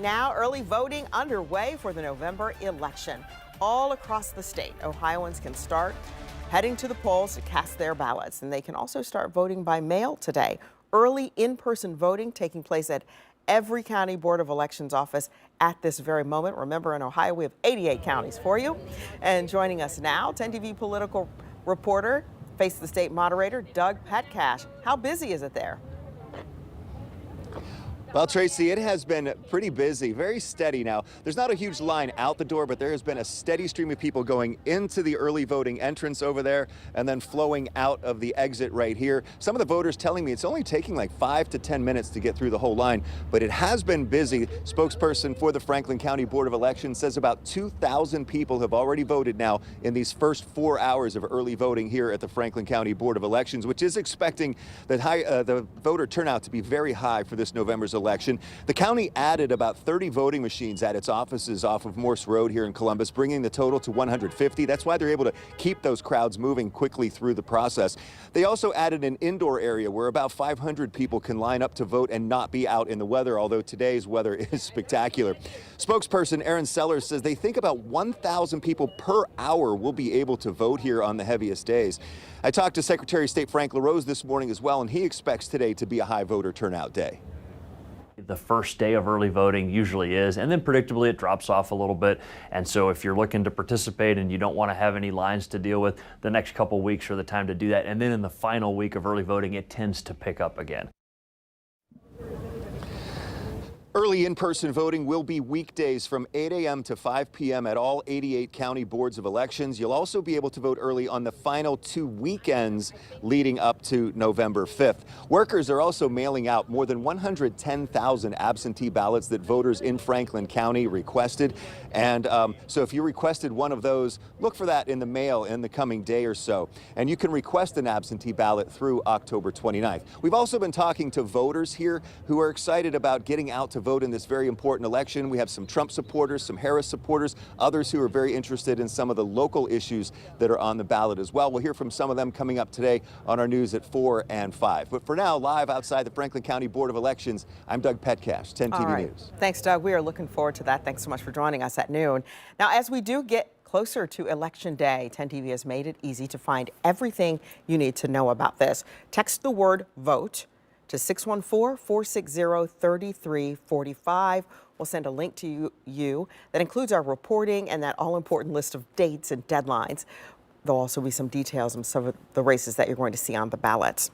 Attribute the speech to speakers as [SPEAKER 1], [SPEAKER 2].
[SPEAKER 1] Now, early voting underway for the November election. All across the state, Ohioans can start heading to the polls to cast their ballots, and they can also start voting by mail today. Early in-person voting taking place at every county board of elections office at this very moment. Remember, in Ohio, we have 88 counties for you. And joining us now, 10 TV political reporter, Face the State moderator, Doug Petcash. How busy is it there?
[SPEAKER 2] Well, Tracy, it has been pretty busy, very steady now. There's not a huge line out the door, but there has been a steady stream of people going into the early voting entrance over there and then flowing out of the exit right here. Some of the voters telling me it's only taking like 5 to 10 minutes to get through the whole line, but it has been busy. Spokesperson for the Franklin County Board of Elections says about 2,000 people have already voted now in these first 4 hours of early voting here at the Franklin County Board of Elections, which is expecting the voter turnout to be very high for this November's election. The county added about 30 voting machines at its offices off of Morse Road here in Columbus, bringing the total to 150. That's why they're able to keep those crowds moving quickly through the process. They also added an indoor area where about 500 people can line up to vote and not be out in the weather, although today's weather is spectacular. Spokesperson Aaron Sellers says they think about 1,000 people per hour will be able to vote here on the heaviest days. I talked to Secretary of State Frank LaRose this morning as well, and he expects today to be a high voter turnout day.
[SPEAKER 3] The first day of early voting usually is, and then predictably it drops off a little bit. And so if you're looking to participate and you don't want to have any lines to deal with, the next couple weeks are the time to do that. And then in the final week of early voting, it tends to pick up again.
[SPEAKER 2] Early in-person voting will be weekdays from 8 a.m. to 5 p.m. at all 88 county boards of elections. You'll also be able to vote early on the final 2 weekends leading up to November 5th. Workers are also mailing out more than 110,000 absentee ballots that voters in Franklin County requested. And so if you requested one of those, look for that in the mail in the coming day or so. And you can request an absentee ballot through October 29th. We've also been talking to voters here who are excited about getting out to vote in this very important election. We have some Trump supporters, some Harris supporters, others who are very interested in some of the local issues that are on the ballot as well. We'll hear from some of them coming up today on our news at 4 and 5. But for now, live outside the Franklin County Board of Elections, I'm Doug Petcash, 10 TV News.
[SPEAKER 1] Thanks, Doug. We are looking forward to that. Thanks so much for joining us at noon. Now, as we do get closer to Election Day, 10 TV has made it easy to find everything you need to know about this. Text the word VOTE to 614-460-3345. We'll send a link to you that includes our reporting and that all-important list of dates and deadlines. There'll also be some details on some of the races that you're going to see on the ballots.